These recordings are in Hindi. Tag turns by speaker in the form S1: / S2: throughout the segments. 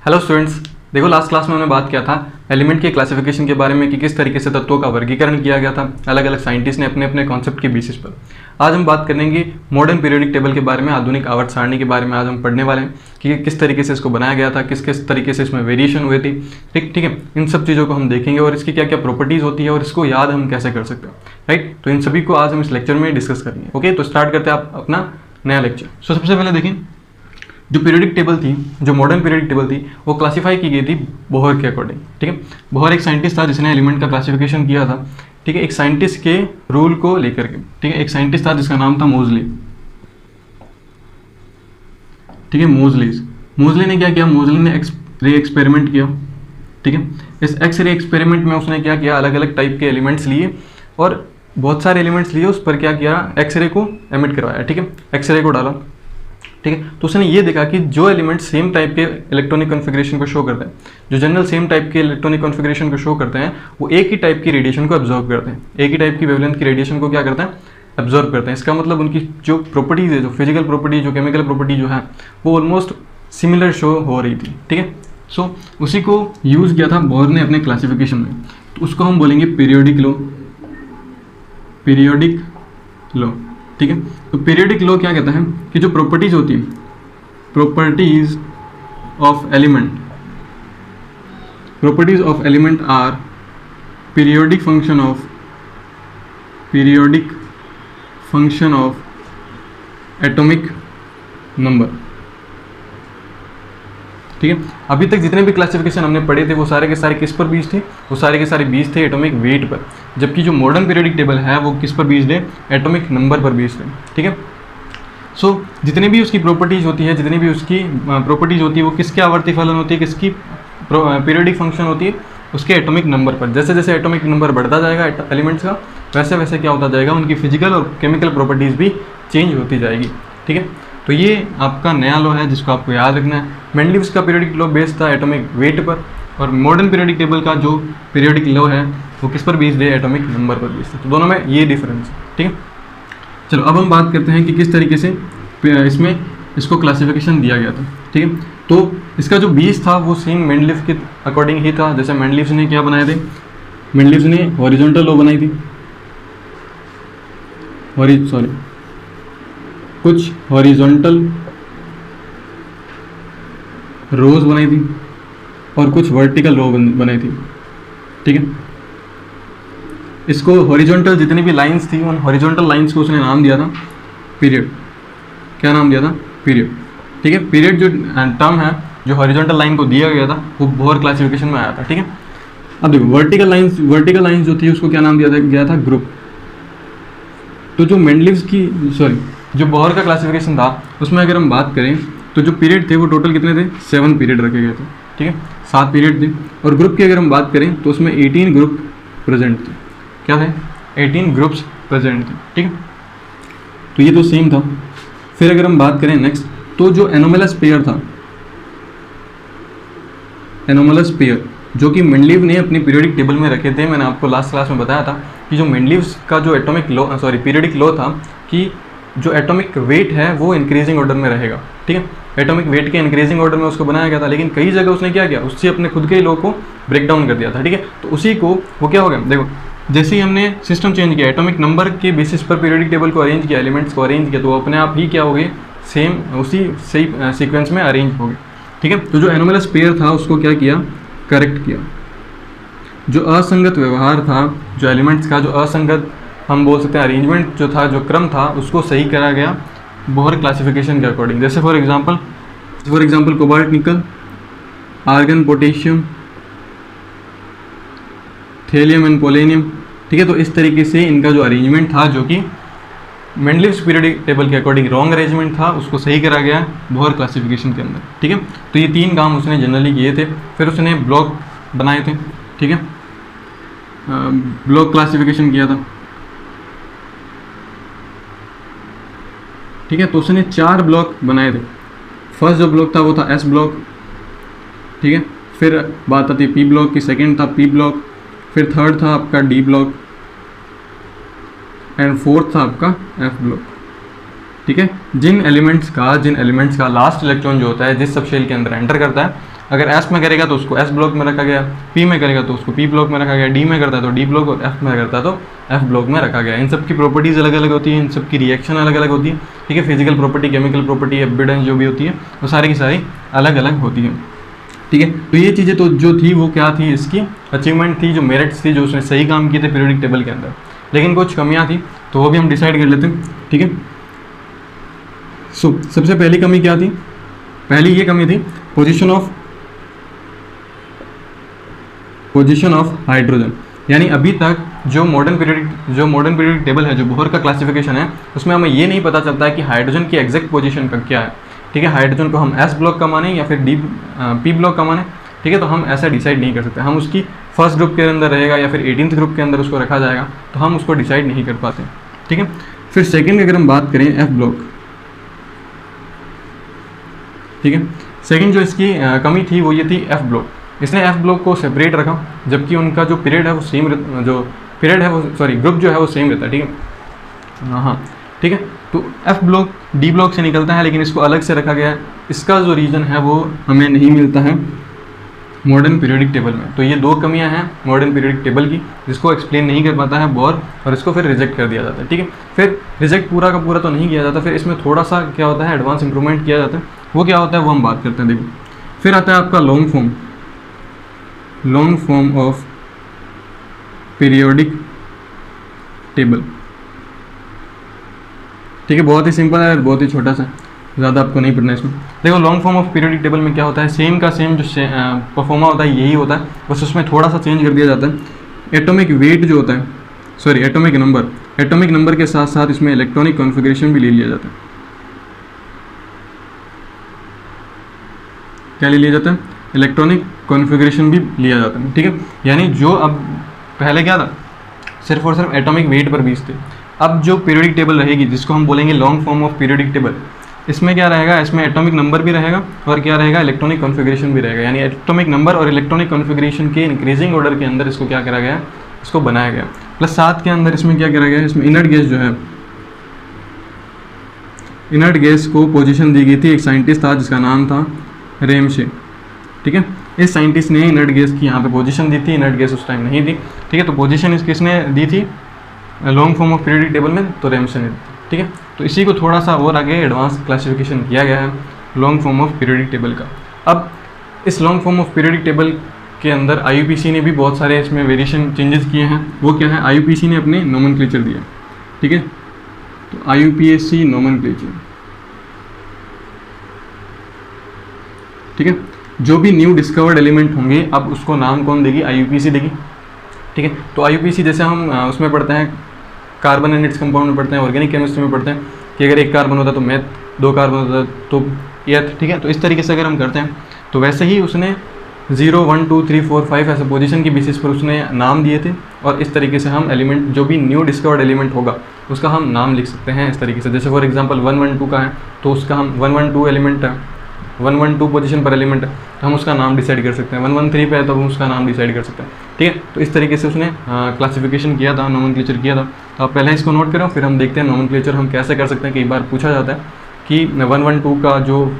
S1: हेलो स्टूडेंट्स, देखो लास्ट क्लास में हमने बात किया था एलिमेंट के क्लासिफिकेशन के बारे में कि किस तरीके से तत्वों का वर्गीकरण किया गया था अलग अलग साइंटिस्ट ने अपने अपने कॉन्सेप्ट के बेसिस पर। आज हम बात करेंगे मॉडर्न पीरियोडिक टेबल के बारे में, आधुनिक आवर्त सारणी के बारे में आज हम पढ़ने वाले हैं कि किस तरीके से इसको बनाया गया था, किस किस तरीके से इसमें वेरिएशन हुए थी। ठीक है, इन सब चीज़ों को हम देखेंगे और इसकी क्या क्या प्रॉपर्टीज़ होती है और इसको याद हम कैसे कर सकते हैं। राइट, तो इन सभी को आज हम इस लेक्चर में डिस्कस करेंगे। ओके, तो स्टार्ट करते हैं आप अपना नया लेक्चर। सो सबसे पहले देखें, जो पीरियोडिक टेबल थी, जो मॉडर्न पीरियोडिक टेबल थी, वो क्लासिफाई की गई थी बोहर के अकॉर्डिंग। ठीक है, बोहर एक साइंटिस्ट था जिसने एलिमेंट का क्लासिफिकेशन किया था। ठीक है, एक साइंटिस्ट के रूल को लेकर के। ठीक है, एक साइंटिस्ट था जिसका नाम था मोजली। ठीक है, मोजली ने क्या किया, मोजली ने रे एक्सपेरिमेंट किया। ठीक है, इस एक्स रे एक्सपेरिमेंट में उसने क्या किया, अलग अलग टाइप के एलिमेंट्स लिए और बहुत सारे एलिमेंट्स लिए, उस पर क्या किया, एक्सरे को एमिट करवाया। ठीक है, एक्सरे को डाला। ठीक है, तो उसने ये देखा कि जो एलिमेंट सेम टाइप के इलेक्ट्रॉनिक कॉन्फ़िगरेशन को शो करते हैं, जो जनरल सेम टाइप के इलेक्ट्रॉनिक कॉन्फ़िगरेशन को शो करते हैं, वो एक ही टाइप की रेडिएशन को एब्जॉर्ब करते हैं, एक ही टाइप की वेवलेंथ की रेडिएशन को क्या करते हैं, एब्जॉर्ब करते हैं। इसका मतलब उनकी जो प्रॉपर्टीज़ है, जो फिजिकल प्रॉपर्टी, जो केमिकल प्रॉपर्टी जो है, वो ऑलमोस्ट सिमिलर शो हो रही थी। ठीक है, सो उसी को यूज़ किया था बोहर ने अपने क्लासिफिकेशन में। तो उसको हम बोलेंगे पीरियोडिक लॉ। ठीक है, तो पीरियोडिक लॉ क्या कहता है कि जो प्रॉपर्टीज होती है, properties of element are periodic function of atomic number. ठीक है, अभी तक जितने भी क्लासिफिकेशन हमने पढ़े थे वो सारे के सारे किस पर बेस्ड थे, वो सारे के सारे बेस्ड थे एटॉमिक वेट पर, जबकि जो मॉडर्न पीरियोडिक टेबल है वो किस पर बेस्ड है, एटॉमिक नंबर पर बेस्ड है। ठीक है, सो जितने भी उसकी प्रॉपर्टीज होती है, वो किसके आवर्ती फलन होती है, किसकी पीरियोडिक फंक्शन होती है, उसके एटॉमिक नंबर पर। जैसे जैसे एटॉमिक नंबर बढ़ता जाएगा एलिमेंट्स का, वैसे वैसे क्या होता जाएगा, उनकी फिजिकल और केमिकल प्रॉपर्टीज़ भी चेंज होती जाएगी। ठीक है, तो ये आपका नया लॉ है जिसको आपको याद रखना है। मेंडलीव्स का पीरियोडिक लॉ बेस्ड था एटॉमिक वेट पर, और मॉडर्न पीरियोडिक टेबल का जो पीरियोडिक लॉ है वो किस पर बेस्ड है, एटॉमिक नंबर पर बेस्ड है। तो दोनों में ये डिफरेंस है। ठीक है, चलो अब हम बात करते हैं कि किस तरीके से इसमें इसको क्लासिफिकेशन दिया गया था। ठीक है, तो इसका जो बेस था वो सेम मेंडलीव के अकॉर्डिंग ही था। जैसे मेंडलीव ने क्या बनाए थे, मेंडलीव ने हॉरिजॉन्टल लॉ बनाई थी, कुछ हॉरिजॉन्टल रोज बनाई थी और कुछ वर्टिकल रो बनाई थी। ठीक है, इसको हॉरिजॉन्टल जितनी भी लाइंस थी, उन हॉरिजॉन्टल लाइंस को उसने नाम दिया था पीरियड। क्या नाम दिया था, पीरियड। ठीक है, पीरियड जो टर्म है, जो हॉरिजॉन्टल लाइन को दिया गया था, वो बोहर क्लासिफिकेशन में आया था। ठीक है, अब देखो वर्टिकल लाइंस जो थी उसको क्या नाम दिया गया था, ग्रुप। तो जो मेंडलीव्स की जो बोहर का क्लासिफिकेशन था उसमें अगर हम बात करें तो जो पीरियड थे वो टोटल कितने थे, 7 पीरियड रखे गए थे। ठीक है, 7 पीरियड थे। और ग्रुप की अगर हम बात करें तो उसमें 18 ग्रुप प्रेजेंट थे। क्या थे, 18 ग्रुप्स प्रेजेंट थे। ठीक है, तो ये तो सेम था। फिर अगर हम बात करें नेक्स्ट, तो जो एनोमलस पेयर जो कि मेंडलीव ने अपनी पीरियोडिक टेबल में रखे थे, मैंने आपको लास्ट क्लास में बताया था कि जो मेंडलीव्स का जो पीरियोडिक लॉ था कि जो एटॉमिक वेट है वो इंक्रीजिंग ऑर्डर में रहेगा। ठीक है, एटॉमिक वेट के इंक्रीजिंग ऑर्डर में उसको बनाया गया था, लेकिन कई जगह उसने क्या किया, उससे अपने खुद के लॉ को ब्रेक डाउन कर दिया था। ठीक है, तो उसी को वो क्या हो गया, देखो जैसे ही हमने सिस्टम चेंज किया, एटॉमिक नंबर के बेसिस पर पीरियोडिक टेबल को अरेंज किया, एलिमेंट्स को अरेंज किया, तो वो अपने आप ही क्या हो गए, सेम उसी सही सीक्वेंस में अरेंज हो गए। ठीक है, तो जो एनोमलस पेयर था उसको क्या किया, करेक्ट किया। जो असंगत व्यवहार था, जो एलिमेंट्स का जो असंगत हम बोल सकते हैं अरेंजमेंट जो था, जो क्रम था, उसको सही करा गया बोहर क्लासिफिकेशन के अकॉर्डिंग। जैसे for example cobalt nickel, argon potassium, thallium and polonium. ठीक है, तो इस तरीके से इनका जो अरेंजमेंट था, जो कि मेंडलीव्स पीरियोडिक टेबल के अकॉर्डिंग रॉन्ग अरेंजमेंट था, उसको सही करा गया बोहर क्लासिफिकेशन के अंदर। ठीक है, तो ये 3 काम उसने जनरली किए थे। फिर उसने ब्लॉक बनाए थे। ठीक है, ब्लॉक क्लासिफिकेशन किया था। ठीक है, तो उसने 4 ब्लॉक बनाए थे। फर्स्ट जो ब्लॉक था वो था एस ब्लॉक। ठीक है, फिर बात आती है पी ब्लॉक की, सेकंड था पी ब्लॉक, फिर थर्ड था आपका डी ब्लॉक, एंड फोर्थ था आपका एफ ब्लॉक। ठीक है, जिन एलिमेंट्स का लास्ट इलेक्ट्रॉन जो होता है जिस सब शेल के अंदर एंटर करता है, अगर एस में करेगा तो उसको एस ब्लॉक में रखा गया, पी में करेगा तो उसको पी ब्लॉक में रखा गया, डी में करता है तो डी ब्लॉक, और एफ में करता है तो एफ ब्लॉक में रखा गया। इन सब की प्रॉपर्टीज़ अलग अलग होती है, इन सब की रिएक्शन अलग अलग होती है, ठीक है। Physical property, chemical property, evidence जो भी होती है वो सारी की सारी अलग अलग होती है, ठीक है। तो ये चीज़ें तो जो थी वो क्या थी, इसकी अचीवमेंट थी, जो मेरिट्स थी, जो उसने सही काम किए थे पीरियोडिक टेबल के अंदर। लेकिन कुछ कमियां थी तो वो भी हम डिसाइड कर लेते हैं, ठीक है। सबसे पहली कमी क्या थी, पहली ये कमी थी पोजीशन ऑफ हाइड्रोजन। यानी अभी तक जो मॉडर्न पीरियोडिक टेबल है, जो बोहर का क्लासिफिकेशन है, उसमें हमें ये नहीं पता चलता है कि हाइड्रोजन की एग्जैक्ट पोजीशन का क्या है, ठीक है। हाइड्रोजन को हम एस ब्लॉक का माने या फिर पी ब्लॉक का माने, ठीक है। तो हम ऐसा डिसाइड नहीं कर सकते, हम उसकी फर्स्ट ग्रुप के अंदर रहेगा या फिर 18th ग्रुप के अंदर उसको रखा जाएगा, तो हम उसको डिसाइड नहीं कर पाते, ठीक है। फिर सेकंड अगर हम बात करें एफ ब्लॉक, ठीक है। सेकंड जो इसकी कमी थी वो ये थी एफ ब्लॉक। इसने एफ ब्लॉक को सेपरेट रखा, जबकि उनका जो पीरियड है वो सेम, जो पीरियड है वो ग्रुप जो है वो सेम रहता है, ठीक है। हाँ, ठीक है। तो एफ ब्लॉक डी ब्लॉक से निकलता है, लेकिन इसको अलग से रखा गया है। इसका जो रीज़न है वो हमें नहीं मिलता है मॉडर्न पीरियोडिक टेबल में। तो ये दो कमियां हैं मॉडर्न पीरियोडिक टेबल की, जिसको एक्सप्लेन नहीं कर पाता है बोर, और इसको फिर रिजेक्ट कर दिया जाता है, ठीक है। फिर रिजेक्ट पूरा का पूरा तो नहीं किया जाता, फिर इसमें थोड़ा सा क्या होता है, एडवांस इंप्रूवमेंट किया जाता है। वो क्या होता है वो हम बात करते हैं, देखो। फिर आता है आपका long form of periodic table, ठीक है। बहुत ही सिंपल है, बहुत ही छोटा सा, ज़्यादा आपको नहीं पढ़ना इसमें। देखो long form of periodic table में क्या होता है, सेम का सेम जो परफॉर्मा होता है यही होता है, बस उसमें थोड़ा सा चेंज कर दिया जाता है। एटॉमिक वेट जो होता है, सॉरी एटॉमिक नंबर के साथ साथ इसमें इलेक्ट्रॉनिक कॉन्फ़िगरेशन भी ले लिया जाता है। क्या ले लिया जाता है, इलेक्ट्रॉनिक कॉन्फ़िगरेशन भी लिया जाता है, ठीक है। यानी जो अब पहले क्या था, सिर्फ और सिर्फ एटॉमिक वेट पर बेस्ड थे। अब जो पीरियोडिक टेबल रहेगी, जिसको हम बोलेंगे long form of periodic table, इसमें क्या रहेगा, इसमें एटॉमिक नंबर भी रहेगा और क्या रहेगा, इलेक्ट्रॉनिक कॉन्फ़िगरेशन भी रहेगा। यानी एटॉमिक नंबर और इलेक्ट्रॉनिक कॉन्फ़िगरेशन के इंक्रीजिंग ऑर्डर के अंदर इसको क्या करा गया, इसको बनाया गया। प्लस साथ के अंदर इसमें क्या करा गया, इसमें इनर्ट गैस जो है, इनर्ट गैस को पोजीशन दी गई थी। एक साइंटिस्ट था जिसका नाम था रेमशे, ठीक है। इस साइंटिस्ट ने इनर्ट गैस की यहाँ पे पोजीशन दी थी, इनर्ट गैस उस टाइम नहीं थी, ठीक है। तो पोजीशन इस किसने दी थी long form of periodic table में, तो रेमशे ने दी, ठीक है। तो इसी को थोड़ा सा और आगे एडवांस क्लासिफिकेशन किया गया है long form of periodic table का। अब इस long form of periodic table के अंदर IUPAC ने भी बहुत सारे इसमें वेरिएशन चेंजेस किए हैं। वो क्या है, IUPAC ने अपने नोमेनक्लेचर दिया, ठीक है। तो IUPAC नोमेनक्लेचर, ठीक है। जो भी न्यू डिस्कवर्ड एलिमेंट होंगे अब उसको नाम कौन देगी, IUPAC देगी, ठीक है। तो IUPAC जैसे हम उसमें पढ़ते हैं कार्बन एंड इट्स कंपाउंड में पढ़ते हैं, ऑर्गेनिक केमिस्ट्री में पढ़ते हैं कि अगर एक कार्बन होता है तो मैथ, दो कार्बन होता है तो एथ, ठीक है। तो इस तरीके से अगर हम करते हैं तो वैसे ही उसने 0, 1, 2, 3, 4, 5 ऐसे पोजीशन की बेसिस पर उसने नाम दिए थे, और इस तरीके से हम एलिमेंट, जो भी न्यू डिस्कवर्ड एलिमेंट होगा उसका हम नाम लिख सकते हैं इस तरीके से। जैसे फॉर एग्जांपल 112 का है तो उसका हम 112 एलिमेंट है, 112 पोजीशन पर एलिमेंट है तो हम उसका नाम डिसाइड कर सकते हैं। 113 पे है तो हम उसका नाम डिसाइड कर सकते हैं, ठीक है। तो इस तरीके से उसने क्लासिफिकेशन किया था, नोमेनक्लेचर किया था। तो आप पहले इसको नोट करो, फिर हम देखते हैं नोमेनक्लेचर हम कैसे कर सकते हैं। कई बार पूछा जाता है कि 112 का जो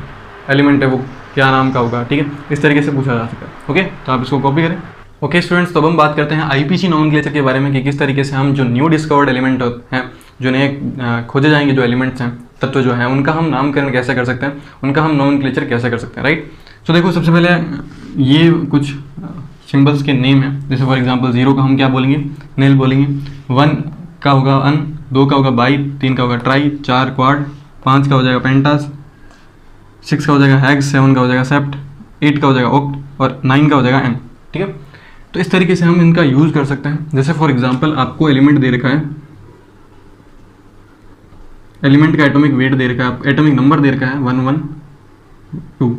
S1: एलिमेंट है वो क्या नाम का होगा, ठीक है। इस तरीके से पूछा जा सकता है, ओके। तो आप इसको कॉपी करें, ओके स्टूडेंट्स। तो अब हम बात करते हैं IUPAC नोमेनक्लेचर के बारे में कि किस तरीके से हम जो न्यू डिस्कवर्ड एलिमेंट हैं, जो नए खोजे जाएंगे जो एलिमेंट्स हैं, तत्व जो हैं, उनका हम नामकरण कैसे कर सकते हैं, उनका हम नोमेनक्लेचर कैसे कर सकते हैं, राइट। तो देखो सबसे पहले ये कुछ सिंबल्स के नेम हैं। जैसे फॉर एग्जांपल 0 का हम क्या बोलेंगे, नेल बोलेंगे। 1 का होगा अन, 2 का होगा बाई, 3 का होगा ट्राई, 4 क्वाड, 5 का हो जाएगा पेंटास, 6 का हो जाएगा हेक्स, 7 का हो जाएगा सेप्ट, 8 का हो जाएगा ऑक्ट और 9 का हो जाएगा एन, ठीक है। तो इस तरीके से हम इनका यूज़ कर सकते हैं। जैसे फॉर एग्जांपल आपको एलिमेंट दे रखा है, एलिमेंट का एटॉमिक वेट दे रखा है, एटॉमिक नंबर दे रखा है 112,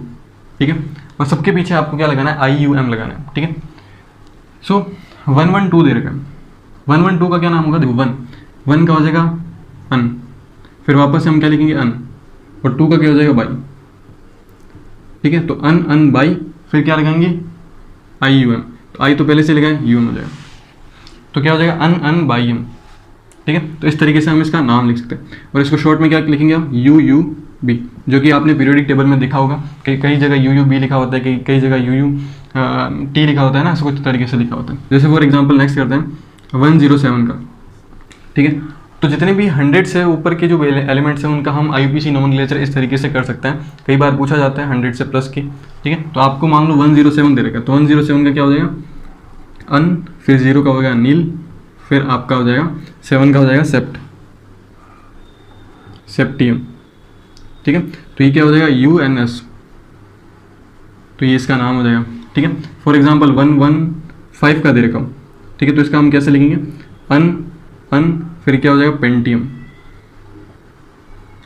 S1: ठीक है। और सबके पीछे आपको क्या लगाना है, IUM लगाना है, ठीक है। सो 112 दे रखा है, 112 का क्या नाम होगा, देखो 1 का हो जाएगा अन, फिर वापस से हम क्या लिखेंगे अन, और 2 का क्या हो जाएगा बाई, ठीक है। तो अन बाई, फिर क्या लगाएंगे IUM, तो आई तो पहले से लगाए, UM हो जाएगा, तो क्या हो जाएगा अन बाई एम, ठीक है। तो इस तरीके से हम इसका नाम लिख सकते हैं। और इसको शॉर्ट में क्या लिखेंगे हम, UUM, बी, जो कि आपने पीरियोडिक टेबल में देखा होगा कि कई जगह यू बी लिखा होता है, कई जगह यू टी लिखा होता है ना, ऐसा कुछ तरीके से लिखा होता है। जैसे फॉर एग्जांपल नेक्स्ट करते हैं 107 का, ठीक है। तो जितने भी 100 से ऊपर के जो एलिमेंट्स हैं उनका हम IUPAC नोमेनक्लेचर इस तरीके से कर सकते हैं। कई बार पूछा जाता है 100 से प्लस की, ठीक है। तो आपको मान लो 107 दे रखा है, तो 107 का क्या हो जाएगा, अन, फिर 0 का हो जाएगा नील, फिर आपका हो जाएगा 7 का हो जाएगा सेप्टियम, ठीक है। तो ये क्या हो जाएगा UNS, तो ये इसका नाम हो जाएगा, ठीक है। फॉर एग्जांपल 115 का दे रखा हूँ, ठीक है। तो इसका हम कैसे लिखेंगे, अन फिर क्या हो जाएगा पेंटियम,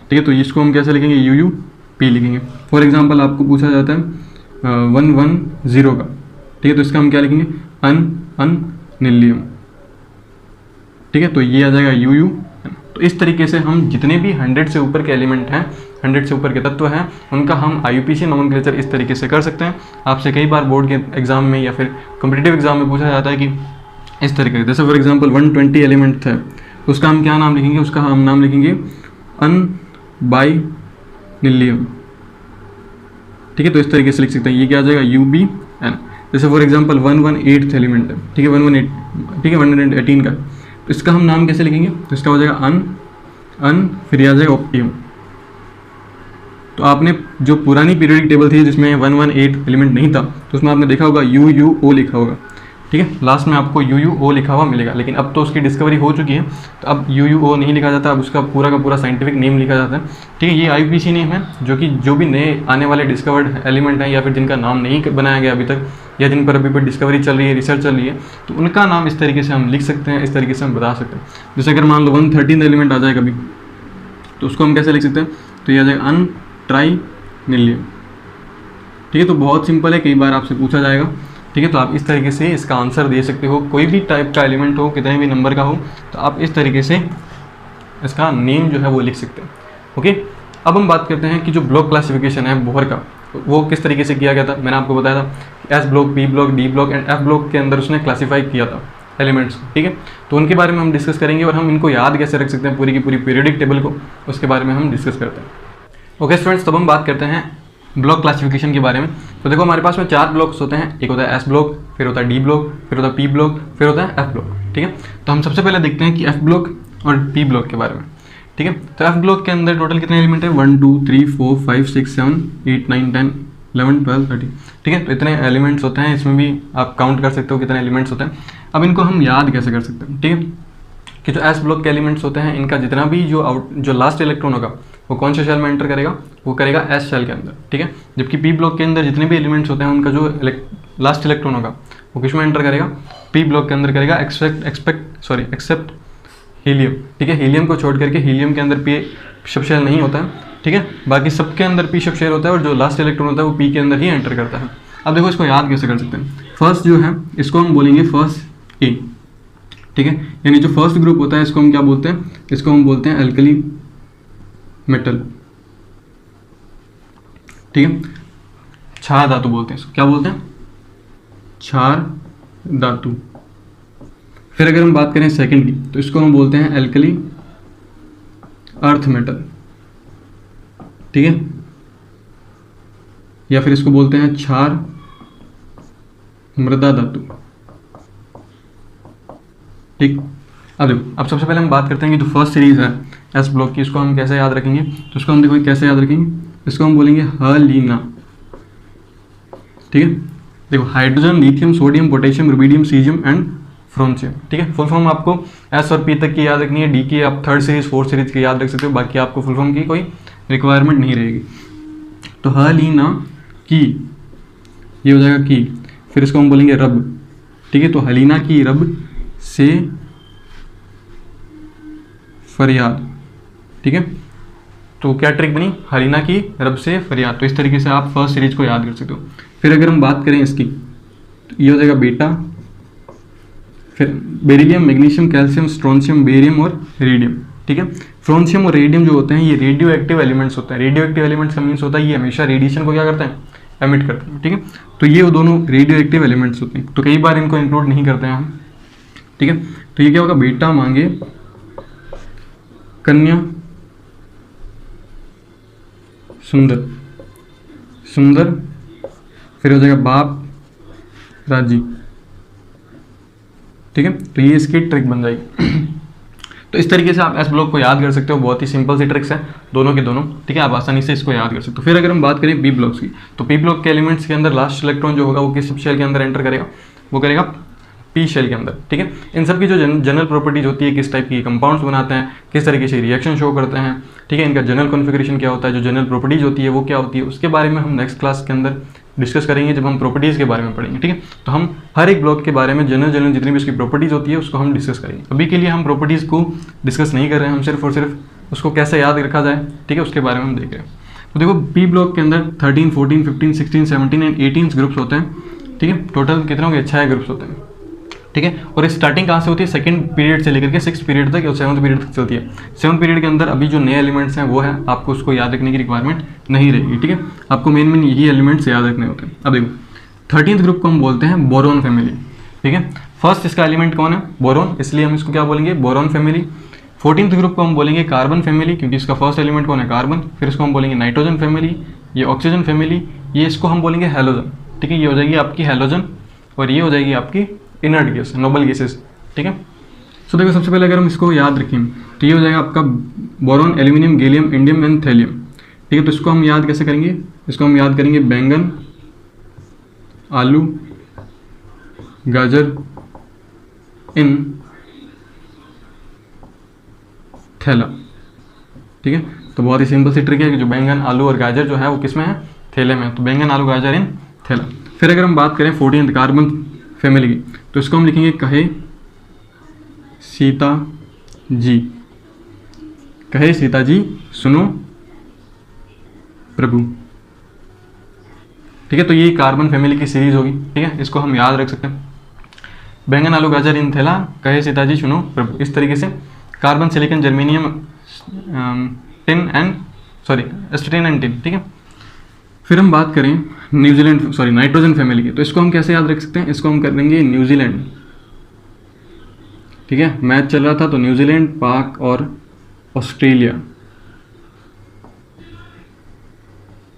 S1: ठीक है। तो इसको हम कैसे लिखेंगे, UUP लिखेंगे। फॉर एग्जांपल आपको पूछा जाता है 110 का, ठीक है। तो इसका हम क्या लिखेंगे, अन नीलियम, ठीक है। तो ये आ जाएगा UU। तो इस तरीके से हम जितने भी 100 से ऊपर के एलिमेंट हैं, 100 से ऊपर के तत्व हैं, उनका हम IUPAC नोमेनक्लेचर इस तरीके से कर सकते हैं। आपसे कई बार बोर्ड के एग्जाम में या फिर कॉम्पिटिटिव एग्जाम में पूछा जाता है कि इस तरीके से, जैसे फॉर एग्जांपल 120 एलिमेंट है, उसका हम क्या नाम लिखेंगे, उसका हम नाम लिखेंगे अन बाई नीलियम, ठीक है। तो इस तरीके से लिख सकते हैं, ये क्या आ जाएगा UBN। जैसे फॉर एग्जांपल 118 एलिमेंट है, ठीक है, 118, ठीक है, 118 का, तो इसका हम नाम कैसे लिखेंगे, तो इसका हो जाएगा अन फिर आ जाएगा ऑप्टियम। तो आपने जो पुरानी पीरियोडिक टेबल थी जिसमें 118 एलिमेंट नहीं था, तो उसमें आपने देखा होगा UUO लिखा होगा, ठीक है। लास्ट में आपको UUO लिखा हुआ मिलेगा, लेकिन अब तो उसकी डिस्कवरी हो चुकी है, तो अब UUO नहीं लिखा जाता, अब उसका पूरा का पूरा साइंटिफिक नेम लिखा जाता है, ठीक है। ये IUPAC नेम है, जो भी नए आने वाले डिस्कवर्ड एलिमेंट हैं या फिर जिनका नाम नहीं बनाया गया अभी तक, या जिन पर अभी पर डिस्कवरी चल रही है, रिसर्च चल रही है, तो उनका नाम इस तरीके से हम लिख सकते हैं, इस तरीके से हम बता सकते हैं। जैसे अगर मान लो 113 एलिमेंट आ जाए कभी, तो उसको हम कैसे लिख सकते हैं, तो ये आ जाएगा अन ट्राई नीलियम, ठीक है। तो बहुत सिंपल है, कई बार आपसे पूछा जाएगा, ठीक है। तो आप इस तरीके से इसका आंसर दे सकते हो, कोई भी टाइप का एलिमेंट हो, कितने भी नंबर का हो, तो आप इस तरीके से इसका नेम जो है वो लिख सकते हैं। ओके, अब हम बात करते हैं कि जो ब्लॉक क्लासिफिकेशन है बोहर का, वो किस तरीके से किया गया था। मैंने आपको बताया था S block, B block, D block and F block के अंदर उसने क्लासीफाई किया था एलिमेंट्स, ठीक है। तो उनके बारे में हम डिस्कस करेंगे और हम इनको याद कैसे रख सकते हैं पूरी की पूरी पीरियोडिक टेबल को, उसके बारे में हम डिस्कस करते हैं। ओके स्टूडेंट्स, तब हम बात करते हैं ब्लॉक क्लासिफिकेशन के बारे में। तो देखो हमारे पास में 4 ब्लॉक्स होते हैं, एक होता है S ब्लॉक, फिर होता है D ब्लॉक, फिर होता है P ब्लॉक, फिर होता है F ब्लॉक, ठीक है। तो हम सबसे पहले देखते हैं कि F ब्लॉक और P ब्लॉक के बारे में, ठीक है। तो F ब्लॉक के अंदर टोटल कितने एलिमेंट है, 1 2 3 4 5 6 7 8 9 10 11 12 13, ठीक है। तो इतने एलिमेंट्स होते हैं, इसमें भी आप काउंट कर सकते हो कितने एलिमेंट्स होते हैं। अब इनको हम याद कैसे कर सकते हैं, ठीक है, कि जो S ब्लॉक के एलिमेंट्स होते हैं, इनका जितना भी जो लास्ट इलेक्ट्रॉन होगा वो कौन से शेल में एंटर करेगा, वो करेगा S शेल के अंदर, ठीक है। जबकि P ब्लॉक के अंदर जितने भी एलिमेंट्स होते हैं उनका जो लास्ट इलेक्ट्रॉन होगा वो किस में एंटर करेगा, P ब्लॉक के अंदर करेगा, एक्सेप्ट हीलियम, ठीक है। हीलियम को छोड़ करके, हीलियम के अंदर P सब शेल नहीं होता है, ठीक है। बाकी सबके अंदर P सब शेल होता है और जो लास्ट इलेक्ट्रॉन होता है वो P के अंदर ही एंटर करता है। अब देखो इसको याद कैसे कर सकते हैं। फर्स्ट जो है इसको हम बोलेंगे फर्स्ट A, ठीक है। यानी जो फर्स्ट ग्रुप होता है इसको हम क्या बोलते हैं, इसको हम बोलते हैं एल्कली मेटल, ठीक है। क्षार धातु बोलते हैं इसको, क्या बोलते हैं, क्षार धातु। फिर अगर हम बात करें सेकंड की, तो इसको हम बोलते हैं एल्कली अर्थ मेटल, ठीक है। या फिर इसको बोलते हैं क्षार मृदा धातु, ठीक। अब देखो, अब सबसे पहले हम बात करते हैं कि जो फर्स्ट सीरीज है एस ब्लॉक की, इसको हम कैसे याद रखेंगे। तो इसको हम देखो कैसे याद रखेंगे, इसको हम बोलेंगे हलीना, ठीक है। देखो hydrogen, lithium, sodium, potassium, rubidium, caesium and francium, ठीक है। फुल फॉर्म आपको एस और पी तक की याद रखनी है, डी की आप थर्ड सीरीज फोर्थ सीरीज की याद रख सकते हो, बाकी आपको फुल फॉर्म की कोई रिक्वायरमेंट नहीं रहेगी। तो हलीना की, ये हो जाएगा की, फिर इसको हम बोलेंगे रब, ठीक है। तो हलीना की रब से फरियाद, ठीक है। तो क्या ट्रिक बनी, हलीना की रब से फरियाद। तो इस तरीके से आप फर्स्ट सीरीज को याद कर सकते हो। फिर अगर हम बात करें इसकी, तो ये हो जाएगा बीटा, फिर beryllium, magnesium, calcium, strontium, barium और रेडियम, ठीक है। फ्रोंशियम और रेडियम जो होते हैं ये रेडियो एक्टिव एलिमेंट्स होते हैं। रेडियो एक्टिव एलिमेंट्स का मीन्स होता है ये हमेशा रेडिएशन को क्या करते हैं, एमिट करते हैं, ठीक है। तो ये दोनों रेडियो एक्टिव एलिमेंट्स होते हैं, तो कई बार इनको इंक्लूड नहीं करते हैं हम, ठीक है। तो ये क्या होगा, बीटा मांगे कन्या सुंदर, सुंदर, फिर हो जाएगा बाप, राजी। ठीक है, तो ये इसकी ट्रिक बन जाएगी। तो इस तरीके से आप एस ब्लॉक को याद कर सकते हो, बहुत ही सिंपल सी ट्रिक्स है दोनों के दोनों। ठीक है, आप आसानी से इसको याद कर सकते हो। फिर अगर हम बात करें पी ब्लॉक्स की, तो पी ब्लॉक के एलिमेंट्स के अंदर लास्ट इलेक्ट्रॉन जो होगा वो किस शेल के अंदर एंटर करेगा, वो करेगा पी शेल के अंदर। ठीक है, इन सब की जो जनरल प्रॉपर्टीज होती है, किस टाइप की कंपाउंड्स बनाते हैं, किस तरीके से रिएक्शन शो करते हैं, ठीक है, इनका जनरल कॉन्फ़िगरेशन क्या होता है, जो जनरल प्रॉपर्टीज होती है वो क्या होती है, उसके बारे में हम नेक्स्ट क्लास के अंदर डिस्कस करेंगे जब हम प्रॉपर्टीज़ के बारे में पढ़ेंगे। ठीक है, तो हम हर एक ब्लॉक के बारे में जनरल जितनी भी उसकी प्रॉपर्टीज़ होती है उसको हम डिस्कस करेंगे। अभी के लिए हम प्रॉपर्टीज़ को डिस्कस नहीं कर रहे हैं, हम सिर्फ और सिर्फ उसको कैसे याद रखा जाए, ठीक है, उसके बारे में हम देख रहे हैं। तो देखो पी ब्लॉक के अंदर 13, 14, 15, 16, 17 एंड 18 ग्रुप्स होते हैं। ठीक है, टोटल कितने होंगे, 6 ग्रुप्स होते हैं। ठीक है, और इस स्टार्टिंग कहाँ से होती है, सेकंड पीरियड से लेकर के 6th पीरियड तक और 7th पीरियड तक चलती है। 7th पीरियड के अंदर अभी जो नए एलिमेंट्स हैं वो है, आपको उसको याद रखने की रिक्वायरमेंट नहीं रहेगी। ठीक है, आपको मेन यही एलिमेंट्स याद रखने होते हैं। अब देखो 13th ग्रुप को हम बोलते हैं बोरोन फैमिली। ठीक है, फर्स्ट इसका एलिमेंट कौन है, बोरोन, इसलिए हम इसको क्या बोलेंगे, बोरोन फैमिली। 14th ग्रुप को हम बोलेंगे कार्बन फैमिली, क्योंकि इसका फर्स्ट एलिमेंट कौन है, कार्बन। फिर इसको हम बोलेंगे नाइट्रोजन फैमिली, ये ऑक्सीजन फैमिली, ये इसको हम बोलेंगे हेलोजन। ठीक है, ये हो जाएगी आपकी हेलोजन और ये हो जाएगी आपकी इनर्ट गैस, नोबल गैसेस। ठीक है, सो देखो सबसे पहले अगर हम इसको याद रखें तो ये हो जाएगा आपका boron, aluminium, gallium, indium and thallium. ठीक है, तो इसको हम याद कैसे करेंगे, इसको हम याद करेंगे बैंगन, आलू, गाजर इन थैला। ठीक है, तो बहुत ही सिंपल सी ट्रिक है कि जो बैंगन, आलू और गाजर जो है वो किस में है, थैले में। तो बैंगन, आलू, गाजर इन थैला। फिर अगर हम बात करें 14th कार्बन फैमिली की, तो इसको हम लिखेंगे कहे सीता जी, कहे सीता जी सुनो प्रभु। ठीक है, तो ये कार्बन फैमिली की सीरीज होगी। ठीक है, इसको हम याद रख सकते हैं, बैंगन, आलू, गाजर इन थैला, कहे सीता जी सुनो प्रभु। इस तरीके से carbon, silicon, germanium, tin and एस्टेटिन and tin. ठीक है, फिर हम बात करें नाइट्रोजन फैमिली की, तो इसको हम कैसे याद रख सकते हैं, इसको हम कर देंगे न्यूजीलैंड। ठीक है, मैच चल रहा था तो न्यूजीलैंड, पाक और ऑस्ट्रेलिया।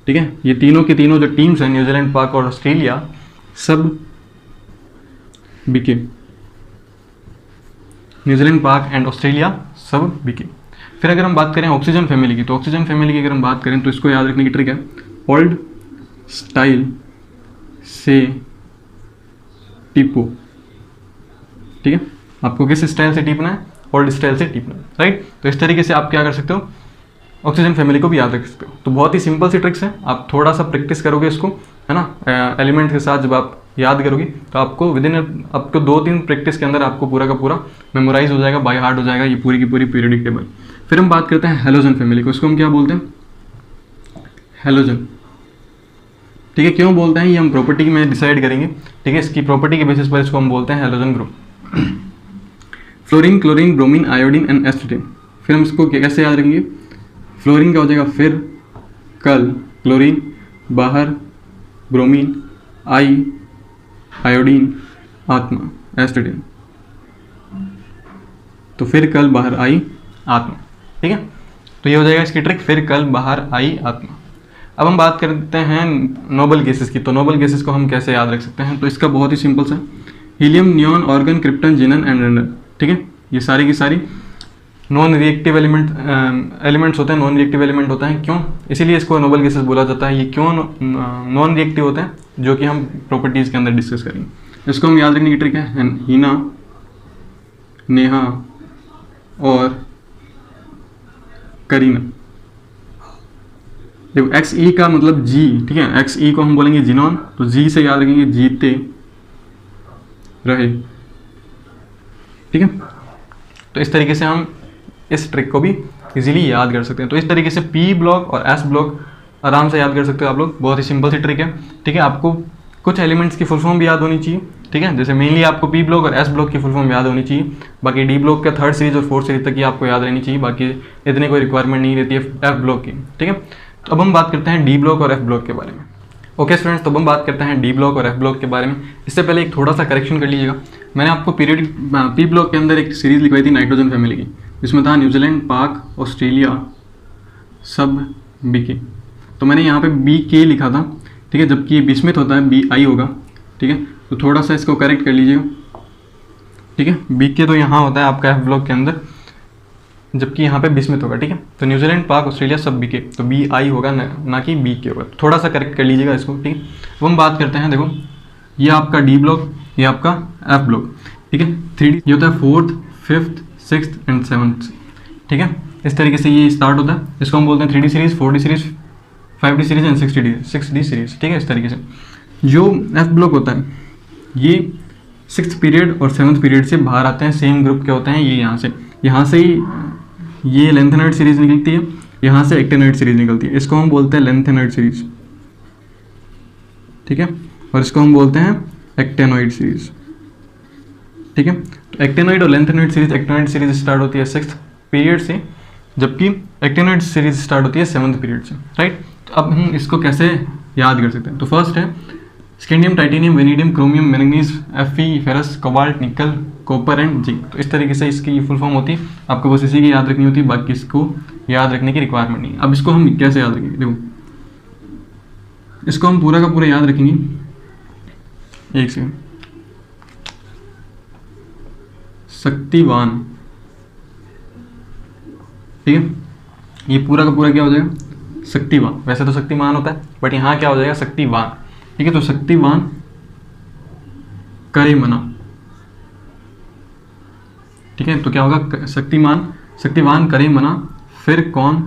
S1: ठीक है, ये तीनों के तीनों जो टीम्स हैं, न्यूजीलैंड, पाक और ऑस्ट्रेलिया, सब बिके। न्यूजीलैंड, पाक एंड ऑस्ट्रेलिया सब बिके। फिर अगर हम बात करें ऑक्सीजन फैमिली की, तो ऑक्सीजन फैमिली की अगर हम बात करें तो इसको याद रखने की ट्रिक है, ओल्ड स्टाइल से टिपो। ठीक है, आपको किस स्टाइल से टिपना है, ओल्ड स्टाइल से टिपना है, राइट। तो इस तरीके से आप क्या कर सकते हो, ऑक्सीजन फैमिली को भी याद रख सकते हो। तो बहुत ही सिंपल सी ट्रिक्स है, आप थोड़ा सा प्रैक्टिस करोगे इसको, है ना, एलिमेंट के साथ जब आप याद करोगे तो आपको विदिन आपको 2-3 प्रैक्टिस के अंदर आपको पूरा का पूरा मेमोराइज हो जाएगा, बाय हार्ट हो जाएगा ये पूरी की पूरी पीरियडिक टेबल। फिर हम बात करते हैं हेलोजन फैमिली को, इसको हम क्या बोलते हैं, हेलोजन। ठीक है, क्यों बोलते हैं ये हम प्रॉपर्टी में डिसाइड करेंगे। ठीक है, इसकी प्रॉपर्टी के बेसिस पर इसको हम बोलते हैं halogen group. Fluorine, chlorine, bromine, iodine and एस्टेटिन। फिर हम इसको कैसे याद रखेंगे, फ्लोरीन का हो जाएगा फिर, कल, क्लोरीन, बाहर, ब्रोमीन, आई, आयोडीन, आत्मा, एस्टेटिन। तो फिर कल, बाहर, आई, आत्मा। ठीक है, तो ये हो जाएगा इसकी ट्रिक, फिर कल, बाहर, आई, आत्मा। अब हम बात करते हैं नोबल गैसेस की, तो नोबल गैसेस को हम कैसे याद रख सकते हैं, तो इसका बहुत ही सिंपल सा, helium, neon, argon, krypton, xenon and radon. ठीक है, ये सारी की सारी नॉन रिएक्टिव एलिमेंट्स होते हैं, नॉन रिएक्टिव एलिमेंट होता है। क्यों, इसीलिए इसको नोबल गैसेस बोला जाता है। ये क्यों नॉन रिएक्टिव होते हैं, जो कि हम प्रॉपर्टीज़ के अंदर डिस्कस करेंगे। इसको हम याद रखने की ट्रिक है, हीना, नेहा और करीना। देखो एक्स ई का मतलब जी, ठीक है, एक्स ई को हम बोलेंगे जिनॉन, तो जी से याद रखेंगे जीते रहे। ठीक है, तो इस तरीके से हम इस ट्रिक को भी इजीली याद कर सकते हैं। तो इस तरीके से पी ब्लॉक और एस ब्लॉक आराम से याद कर सकते हो आप लोग, बहुत ही सिंपल सी ट्रिक है। ठीक है, आपको कुछ एलिमेंट्स की फुल फॉर्म भी याद होनी चाहिए। ठीक है, जैसे मेनली आपको पी ब्लॉक और एस ब्लॉक की फुल फॉर्म याद होनी चाहिए, बाकी डी ब्लॉक का 3rd सीरीज और 4th सीरीज तक ही आपको याद रहनी चाहिए, बाकी इतनी कोई रिक्वायरमेंट नहीं रहती है एफ ब्लॉक की। ठीक है, तो अब हम बात करते हैं डी ब्लॉक और एफ ब्लॉक के बारे में। ओके स्टूडेंट्स, तो अब हम बात करते हैं डी ब्लॉक और एफ ब्लॉक के बारे में। इससे पहले एक थोड़ा सा करेक्शन कर लीजिएगा, मैंने आपको पी ब्लॉक के अंदर एक सीरीज लिखवाई थी नाइट्रोजन फैमिली की, जिसमें था न्यूजीलैंड, पाक, ऑस्ट्रेलिया सब बिके। तो मैंने यहाँ पे बी के लिखा था, ठीक है, जबकि ये बिस्मिथ होता है, बी आई होगा, ठीक है। तो थोड़ा सा इसको करेक्ट कर लीजिएगा, ठीक है। बी के तो यहाँ होता है आपका एफ ब्लॉक के अंदर, जबकि यहाँ पे बिस्मिथ होगा, ठीक है। तो न्यूजीलैंड, पाक, ऑस्ट्रेलिया सब बी के, तो बी आई होगा ना कि बी के होगा। थोड़ा सा करेक्ट कर लीजिएगा इसको, ठीक है। अब हम बात करते हैं, देखो ये आपका डी ब्लॉक, ये आपका एफ ब्लॉक, ठीक है। 3D ये होता है 4th, 5th, 6th and 7th, ठीक है। इस तरीके से ये स्टार्ट होता है। इसको हम बोलते हैं 3D series, 4D series, 5D series and 6D series, ठीक है। इस तरीके से जो एफ ब्लॉक होता है ये 6th पीरियड और 7th पीरियड से बाहर आते हैं, सेम ग्रुप के होते हैं। ये यहाँ से ही ये लेंथेनॉइड सीरीज निकलती है, यहाँ से एक्टेनॉइड सीरीज निकलती है। इसको हम बोलते हैं लेंथेनॉइड सीरीज, ठीक है। और इसको हम बोलते हैं एक्टेनॉइड सीरीज, ठीक है। तो एक्टेनॉइड और lanthanoid series, actinoid series start होती है 6th पीरियड से, जबकि एक्टेनॉइड सीरीज स्टार्ट होती है 7th पीरियड से, राइट। तो अब हम इसको कैसे याद कर सकते हैं? तो फर्स्ट है scandium, titanium, vanadium, chromium, manganese, Fe, ferrous, cobalt, निकल, कॉपर एंड जिंक। तो इस तरीके से इसकी फुल फॉर्म होती है। आपको बस इसी की याद रखनी होती है, बाकी इसको याद रखने की रिक्वायरमेंट नहीं है। अब इसको हम कैसे याद रखेंगे? देखो इसको हम पूरा का पूरा याद रखेंगे, एक सेकंड। शक्तिवान, ठीक है, ये पूरा का पूरा क्या हो जाएगा? शक्तिवान। वैसे तो शक्तिमान होता है, बट यहाँ क्या हो जाएगा? शक्तिवान, ठीक है। तो शक्तिवान करे मना, ठीक है। तो क्या होगा? शक्तिवान करे मना, फिर कौन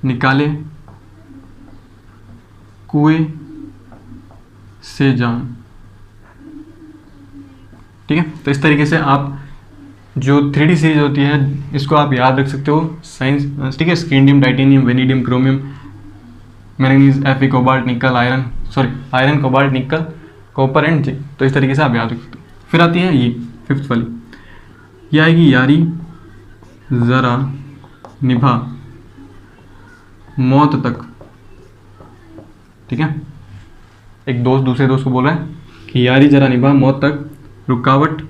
S1: निकाले कुएं से जान, ठीक है। तो इस तरीके से आप जो 3D सीरीज होती है इसको आप याद रख सकते हो, साइंस, ठीक है। Scandium, titanium, vanadium, chromium, manganese, Fe, cobalt, निकल, आयरन, कोबाल्ट, निकल, कॉपर एंड जिंक। तो इस तरीके से आप याद रख सकते हो। फिर आती है ये 5th वाली, ये आएगी यारी जरा निभा मौत तक, ठीक है। एक दोस्त दूसरे दोस्त को बोल रहा है कि यारी जरा निभा मौत तक, रुकावट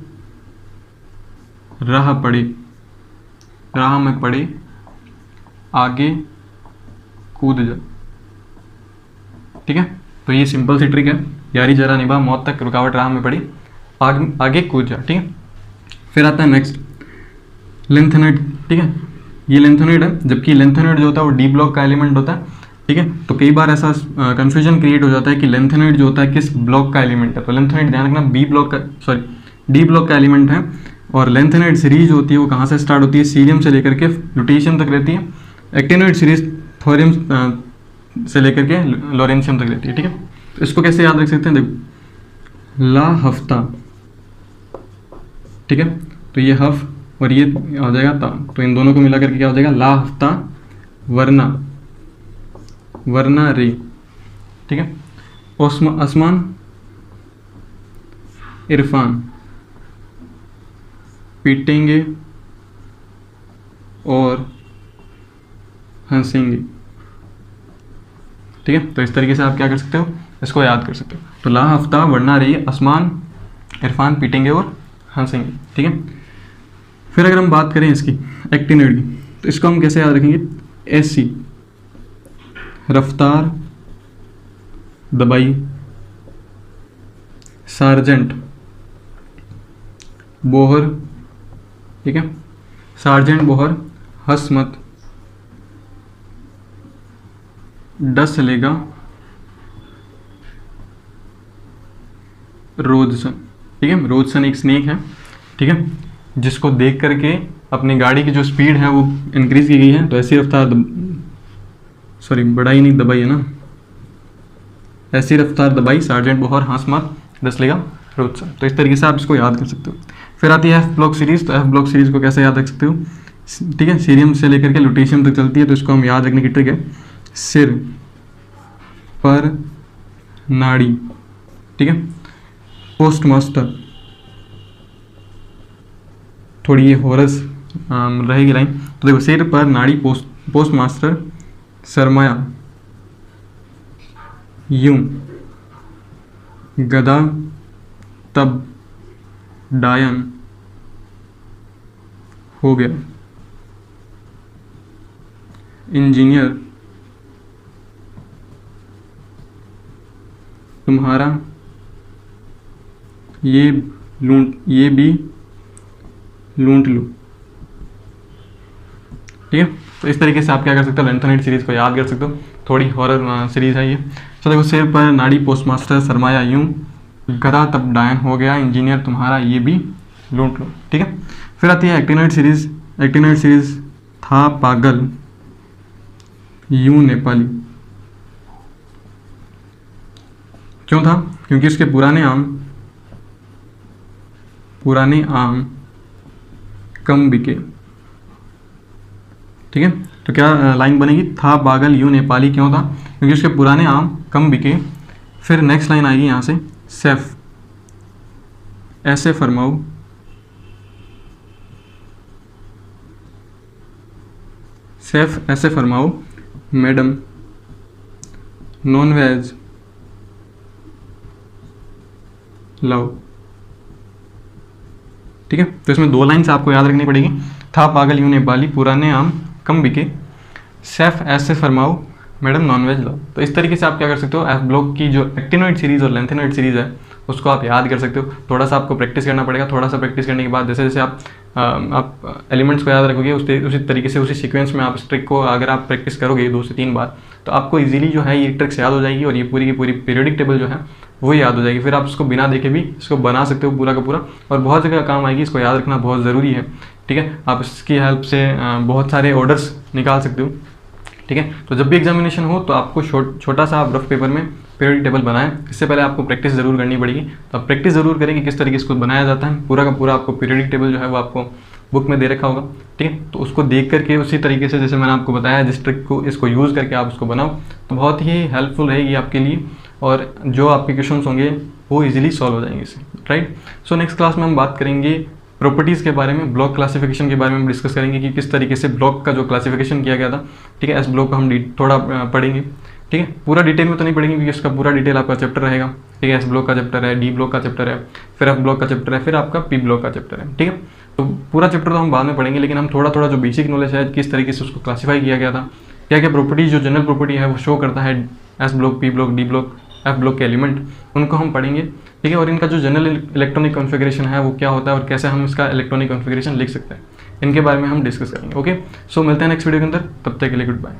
S1: राह में पड़े आगे कूद जा, ठीक है। तो ये सिंपल सी ट्रिक है, यारी जरा निभा मौत तक, रुकावट राह में पड़ी आगे कूद जा, ठीक है। फिर आता है नेक्स्ट लेंथेनॉइड, ठीक है। ये लेंथेनॉइड है, जबकि लेंथेनॉइड जो होता है वो डी ब्लॉक का एलिमेंट होता है, ठीक है। तो कई बार ऐसा कंफ्यूजन क्रिएट हो जाता है कि लेंथेनॉइड जो होता है किस ब्लॉक का एलिमेंट है। तो लेंथेनॉइड ध्यान रखना डी ब्लॉक का एलिमेंट है। और लेंथेनॉइड सीरीज होती है वो कहाँ से स्टार्ट होती है? सीरियम से लेकर के लुटेशियम तक रहती है। एक्टिनॉइड सीरीज थोरियम से लेकर के लॉरेंशियम तक रहती है, ठीक है। तो इसको कैसे याद रख सकते हैं? देखो ला हफ्ता, ठीक है। तो ये हफ और ये हो जाएगा ता, तो इन दोनों को मिला करके क्या हो जाएगा? ला हफ्ता वरना रे, ठीक है। आसमान इरफान पीटेंगे और हंसेंगे, ठीक है। तो इस तरीके से आप क्या कर सकते हो? इसको याद कर सकते हो। तो ला हफ्ता वरना रे, आसमान इरफान पीटेंगे और हंसेंगे, ठीक है। फिर अगर हम बात करें इसकी एक्टिनॉइड की, तो इसको हम कैसे याद रखेंगे? एसी रफ्तार दबाई, सार्जेंट बोहर, ठीक है। सार्जेंट बोहर हंस मत, डस लेगा रोजसन, ठीक है। रोजसन एक स्नेक है, ठीक है, जिसको देख करके अपनी गाड़ी की जो स्पीड है वो इंक्रीज की गई है। तो ऐसी रफ्तार बढ़ाई नहीं दबाई है ना, ऐसी रफ्तार दबाई, सार्जेंट बोहर हंस मत, डस लेगा रोजसन। तो इस तरीके से आप इसको याद कर सकते हो। फिर आती है एफ ब्लॉक सीरीज। तो एफ ब्लॉक सीरीज को कैसे याद रख सकते हो? ठीक है, सीरियम से लेकर के लुटेशियम तक चलती है। तो इसको हम याद रखने की ट्रिक है, सिर पर नाड़ी, ठीक है। पोस्ट मास्टर, थोड़ी ये हॉरस रहेगी लाइन। तो देखो सिर पर नाड़ी, पोस्ट मास्टर, सरमाया यूं, गदा तब डायन हो गया, इंजीनियर तुम्हारा ये भी लूट लो। ठीक है, तो इस तरीके से आप क्या कर सकते हो, लेंथेनाइट सीरीज को याद कर सकते हो। थोड़ी हॉरर सीरीज है ये। तो देखो, सिर पर नाड़ी पोस्टमास्टर सरमाया यूं, गधा तब डायन हो गया, इंजीनियर तुम्हारा ये भी लूट लो। ठीक है, फिर आती है एक्टिनाइट सीरीज। एक्टिनाइट सीरीज, था पागल यूं नेपाली। क्यों था? क्योंकि उसके पुराने आम कम बिके। ठीक है, तो क्या लाइन बनेगी, था पागल यूं नेपाली क्यों था? क्योंकि उसके पुराने आम कम बिके। फिर नेक्स्ट लाइन आएगी यहाँ से, सैफ ऐसे फरमाओ, सैफ ऐसे फरमाओ मैडम नॉन वेज लव। ठीक है, तो इसमें दो लाइन्स आपको याद रखनी पड़ेगी, था पागल यूं नेपाली, पुराने आम कम बिके, सैफ ऐसे फरमाओ मैडम नॉनवेज लो। तो इस तरीके से आप क्या कर सकते हो, एफ ब्लॉक की जो एक्टिनोइड सीरीज और लेंथेनोइड सीरीज है उसको आप याद कर सकते हो। थोड़ा सा आपको प्रैक्टिस करना पड़ेगा। थोड़ा सा प्रैक्टिस करने के बाद जैसे जैसे आप एलिमेंट्स को याद रखोगे उसी तरीके से, उसी सीक्वेंस में आप इस ट्रिक को अगर आप प्रैक्टिस करोगे 2 से 3 बार, तो आपको इजीली जो है ये ट्रिक्स याद हो जाएगी और ये पूरी की पूरी पीरियोडिक टेबल जो है वो याद हो जाएगी। फिर आप इसको बिना देखे भी इसको बना सकते हो पूरा का पूरा, और बहुत जगह काम आएगी। इसको याद रखना बहुत ज़रूरी है। ठीक है, आप इसकी हेल्प से बहुत सारे ऑर्डर्स निकाल सकते हो। ठीक है, तो जब भी एग्जामिनेशन हो तो आपको छोटा सा आप रफ पेपर में पीरियोडिक टेबल बनाएं। इससे पहले आपको प्रैक्टिस ज़रूर करनी पड़ेगी। तो आप प्रैक्टिस ज़रूर करें कि किस तरीके से इसको बनाया जाता है। पूरा का पूरा आपको पीरियोडिक टेबल जो है वो आपको बुक में दे रखा होगा। ठीक है, तो उसको देख करके उसी तरीके से जैसे मैंने आपको बताया जिस ट्रिक को इसको यूज़ करके आप उसको बनाओ तो बहुत ही हेल्पफुल रहेगी आपके लिए, और जो आपके क्वेश्चन होंगे वो इजीली सॉल्व हो जाएंगे इससे। राइट, सो नेक्स्ट क्लास में हम बात करेंगे प्रॉपर्टीज़ के बारे में, ब्लॉक क्लासिफिकेशन के बारे में हम डिस्कस करेंगे कि किस तरीके से ब्लॉक का जो क्लासिफिकेशन किया गया था। ठीक है, एस ब्लॉक का हम थोड़ा पढ़ेंगे। ठीक है, पूरा डिटेल में तो नहीं पढ़ेंगे क्योंकि इसका पूरा डिटेल आपका चैप्टर रहेगा। ठीक है, एस ब्लॉक का चैप्टर है, डी ब्लॉक का चैप्टर है, फिर एफ ब्लॉक का चैप्टर है, फिर आपका पी ब्लॉक का चैप्टर है। ठीक है, तो पूरा चैप्टर तो हम बाद में पढ़ेंगे, लेकिन हम थोड़ा थोड़ा जो बेसिक नॉलेज है किस तरीके से उसको क्लासीफाई किया गया था, क्या क्या प्रॉपर्टीज जो जनरल प्रॉपर्टी है वो शो करता है S block, P block, D block, F block के एलिमेंट, उनको हम पढ़ेंगे। ठीक है, और इनका जो जनरल इलेक्ट्रॉनिक कॉन्फ़िगरेशन है वो क्या होता है और कैसे हम इसका इलेक्ट्रॉनिक कॉन्फ़िगरेशन लिख सकते हैं, इनके बारे में हम डिस्कस करेंगे। ओके, सो मिलते हैं नेक्स्ट वीडियो के अंदर, तब तक के लिए गुड बाय।